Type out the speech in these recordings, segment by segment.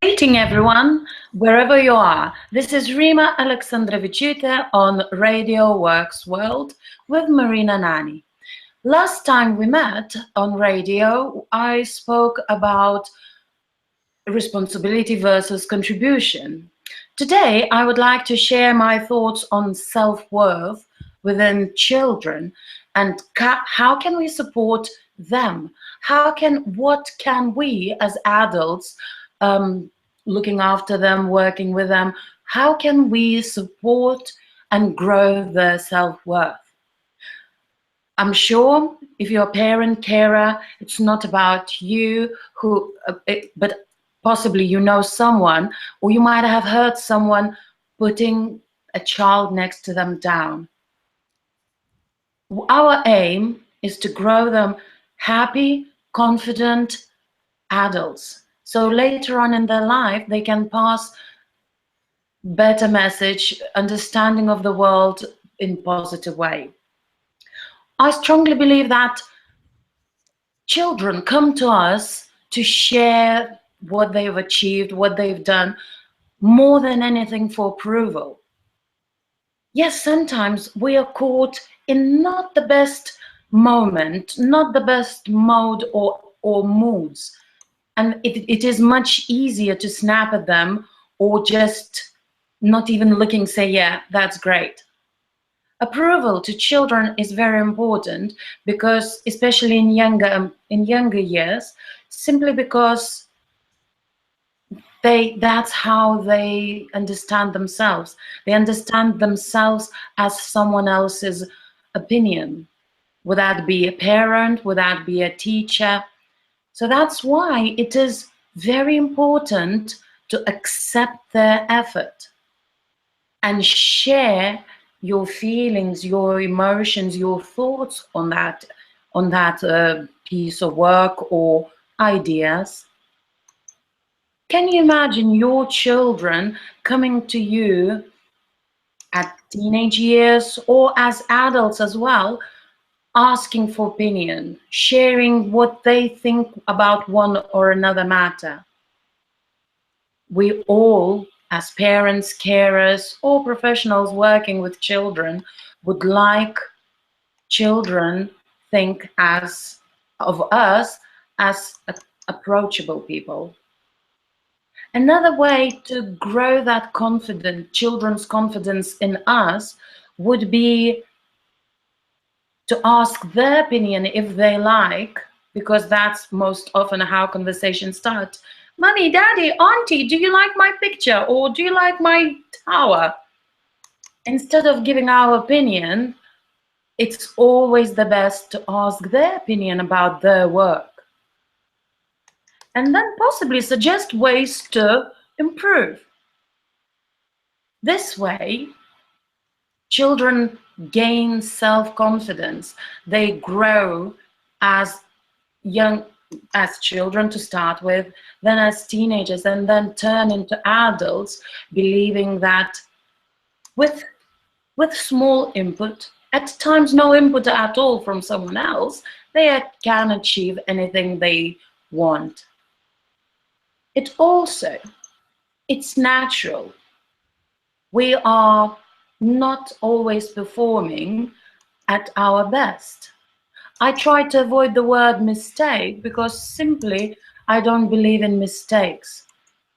Greeting everyone, wherever you are. This is Rima Alexandrovicita on Radio W.O.R.K.S World with Marina Nani. Last time we met on radio, I spoke about responsibility versus contribution. Today, I would like to share my thoughts on self-worth within children and how can we support them? What can we as adults, looking after them, working with them, how can we support and grow their self-worth? I'm sure if you're a parent, carer, it's not about you, but possibly you know someone, or you might have heard someone putting a child next to them down. Our aim is to grow them happy, confident adults. So later on in their life, they can pass better message, understanding of the world in positive way. I strongly believe that children come to us to share what they've achieved, what they've done, more than anything for approval. Yes, sometimes we are caught in not the best moment, not the best mode or moods. And it is much easier to snap at them or just not even looking, say, yeah, that's great. Approval to children is very important because, especially in younger years, simply because that's how they understand themselves. They understand themselves as someone else's opinion, would that be a parent, would that be a teacher. So that's why it is very important to accept their effort and share your feelings, your emotions, your thoughts on that piece of work or ideas. Can you imagine your children coming to you at teenage years or as adults as well, asking for opinion, sharing what they think about one or another matter? We all, as parents, carers, or professionals working with children, would like children think of us as approachable people. Another way to grow that children's confidence in us would be to ask their opinion if they like, because that's most often how conversations start. Mommy, Daddy, Auntie, do you like my picture? Or do you like my tower? Instead of giving our opinion, it's always the best to ask their opinion about their work. And then possibly suggest ways to improve. This way, children gain self-confidence. They grow as children to start with, then as teenagers, and then turn into adults, believing that with small input, at times no input at all from someone else, they can achieve anything they want. It's natural. We are not always performing at our best. I try to avoid the word mistake because simply I don't believe in mistakes.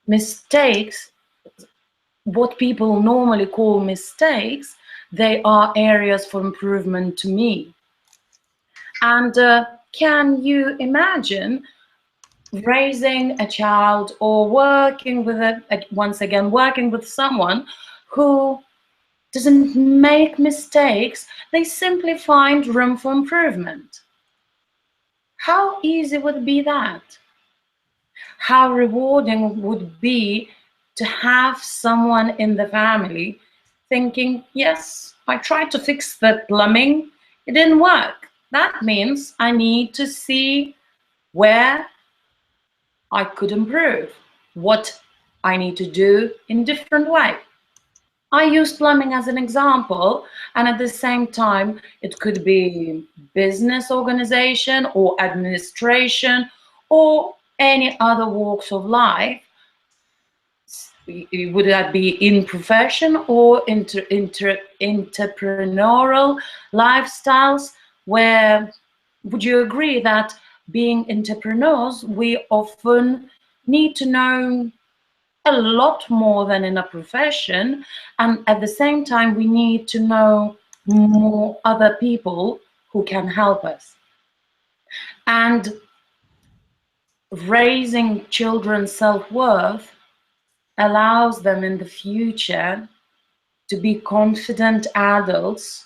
Mistakes, what people normally call mistakes, they are areas for improvement to me. And can you imagine raising a child or working with someone who doesn't make mistakes, they simply find room for improvement? How easy would be that? How rewarding would be to have someone in the family thinking, yes, I tried to fix the plumbing, it didn't work. That means I need to see where I could improve, what I need to do in a different way. I use plumbing as an example, and at the same time, it could be business organization or administration or any other walks of life. would that be in profession or entrepreneurial lifestyles, where would you agree that being entrepreneurs, we often need to know a lot more than in a profession, and at the same time we need to know more other people who can help us. And raising children's self-worth allows them in the future to be confident adults,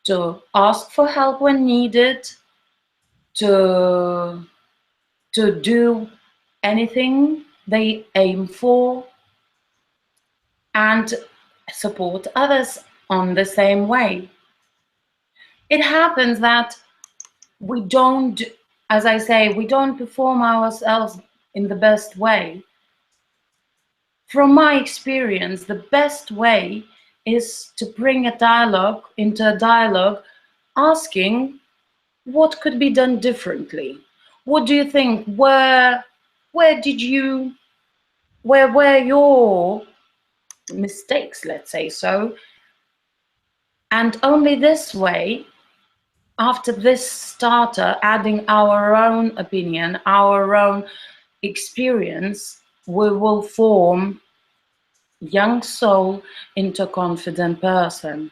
to ask for help when needed, to do anything they aim for, and support others on the same way. It happens that we don't, as I say, we don't perform ourselves in the best way. From my experience, the best way is to bring a dialogue into a dialogue, asking what could be done differently. What do you think? Where were your mistakes, let's say so? And only this way, after this starter, adding our own opinion, our own experience, we will form young soul into a confident person.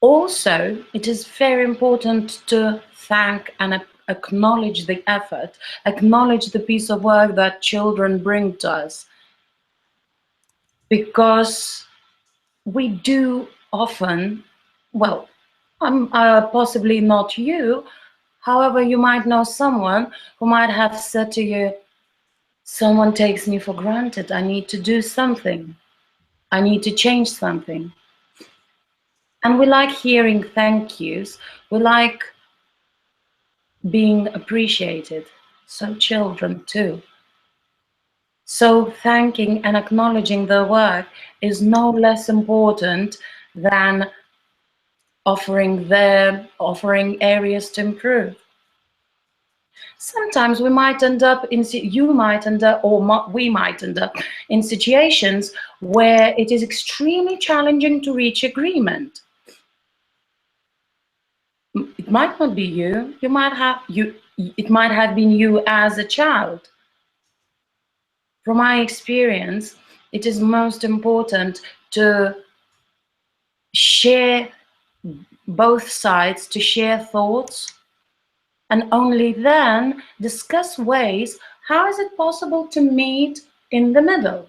Also, it is very important to thank and acknowledge the effort, acknowledge the piece of work that children bring to us, because we do often, well, possibly not you, however, you might know someone who might have said to you, someone takes me for granted, I need to do something, I need to change something. And we like hearing thank yous, we like being appreciated, so children too. So thanking and acknowledging their work is no less important than offering areas to improve. Sometimes we might end up in, you might end up, or we might end up in situations where it is extremely challenging to reach agreement. It might not be you, it might have been you as a child. From my experience, it is most important to share both sides, to share thoughts, and only then discuss ways, how is it possible to meet in the middle?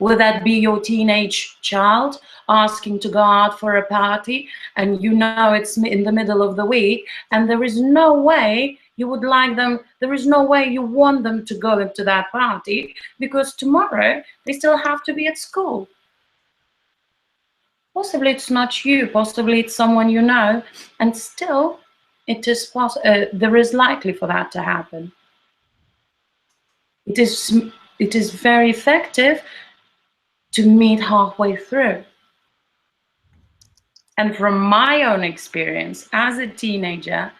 Will that be your teenage child asking to go out for a party, and you know it's in the middle of the week, and there is no way you would like them, there is no way you want them to go to that party, because tomorrow they still have to be at school. Possibly it's not you, possibly it's someone you know, and still there is likely for that to happen. It is very effective to meet halfway through. And from my own experience as a teenager,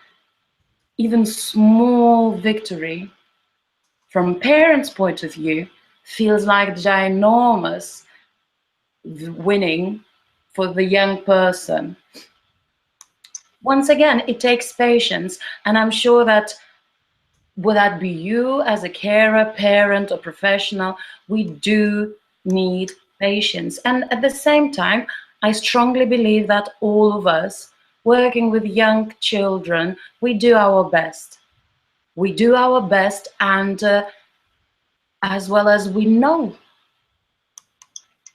even small victory from parents' point of view feels like ginormous winning for the young person. Once again, it takes patience, and I'm sure that would that be you as a carer, parent, or professional, we do need patience. And at the same time, I strongly believe that all of us working with young children, we do our best. We do our best, and as well as we know.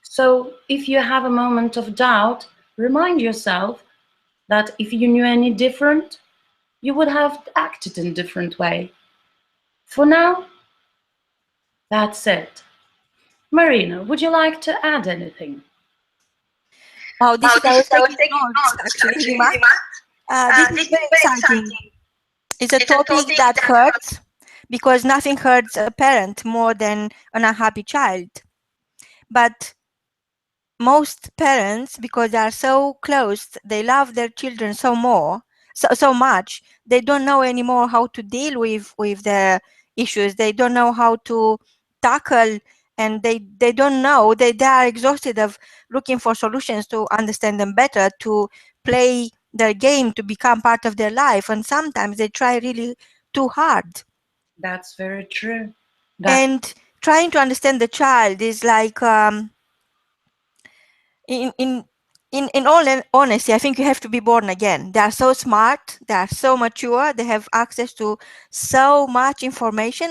So if you have a moment of doubt, remind yourself that if you knew any different, you would have acted in a different way. For now, that's it. Marina, would you like to add anything? Oh, this is I was taking notes actually, Rima. This is very exciting. It's a topic that hurts because nothing hurts a parent more than an unhappy child. But most parents, because they are so close, they love their children so much, they don't know anymore how to deal with their issues. They don't know how to tackle, and they don't know, they are exhausted of looking for solutions to understand them better, to play their game, to become part of their life, and sometimes they try really too hard. That's very true. And trying to understand the child is like in in in all honesty, I think you have to be born again. They are so smart, they are so mature, they have access to so much information.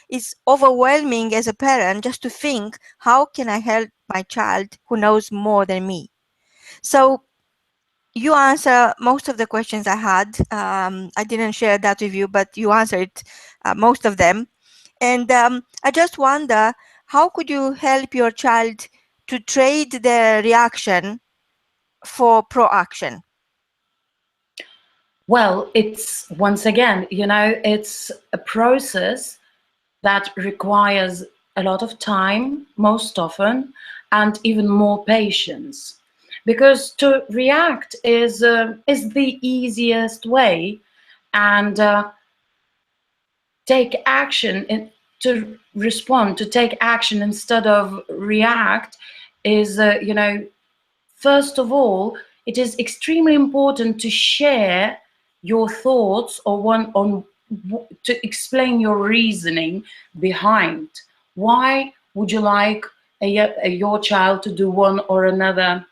It's overwhelming as a parent just to think, how can I help my child who knows more than me? So you answer most of the questions I had. I didn't share that with you, but you answered most of them. And I just wonder, how could you help your child to trade their reaction for proaction? Well, it's once again, it's a process that requires a lot of time, most often, and even more patience. Because to react is the easiest way, and take action to respond, to take action instead of react is, first of all, it is extremely important to share your thoughts or to explain your reasoning behind. Why would you like your child to do one or another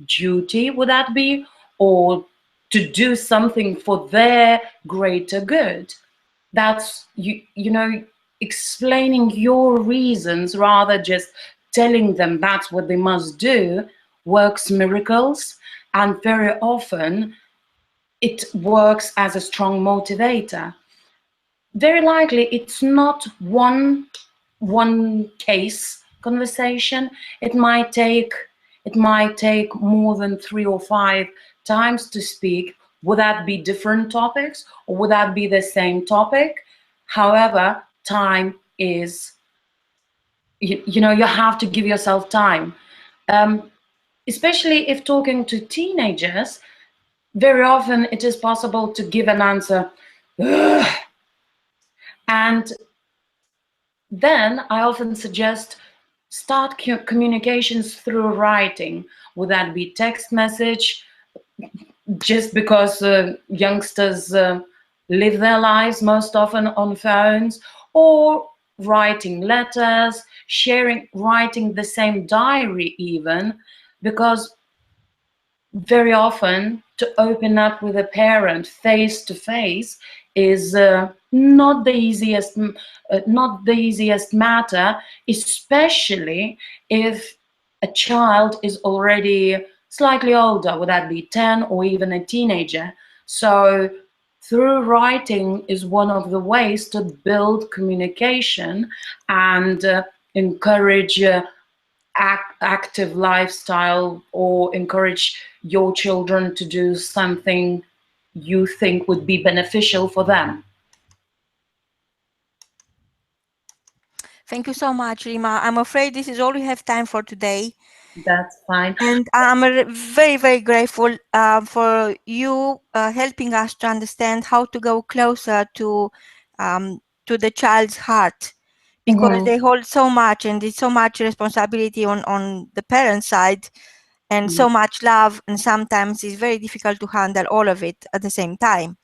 duty, would that be, or to do something for their greater good? That's explaining your reasons rather just telling them that's what they must do works miracles, and very often it works as a strong motivator. Very likely it's not one case conversation. It might take more than 3 or 5 times to speak. Would that be different topics, or would that be the same topic? However, time is, you have to give yourself time. Especially if talking to teenagers, very often it is possible to give an answer, "Ugh," and then I often suggest start communications through writing. Would that be text message? Just because youngsters live their lives most often on phones, or writing letters, writing the same diary even, because very often to open up with a parent face to face is not the easiest matter, especially if a child is already slightly older, would that be 10 or even a teenager. So through writing is one of the ways to build communication and encourage active lifestyle, or encourage your children to do something you think would be beneficial for them. Thank you so much, Rima. I'm afraid this is all we have time for today. That's fine. And I'm very, very grateful for you helping us to understand how to go closer to the child's heart, because they hold so much, and there's so much responsibility on the parent side, and so much love, and sometimes it's very difficult to handle all of it at the same time.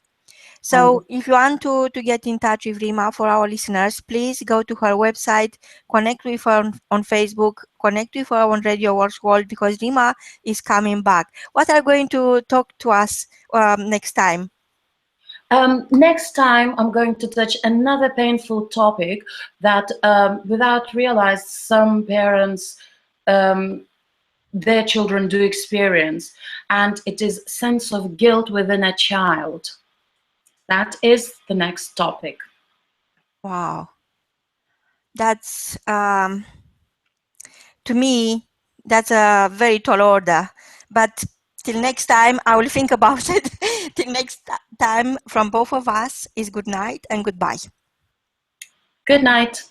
So if you want to get in touch with Rima, for our listeners, please go to her website, connect with her on Facebook, connect with her on Radio W.O.R.K.S, because Rima is coming back. What are you going to talk to us next time? Next time, I'm going to touch another painful topic that, without realize, some parents, their children do experience, and it is sense of guilt within a child. That is the next topic. Wow. That's, to me, that's a very tall order. But till next time, I will think about it. Till next time, from both of us, is good night and goodbye. Good night.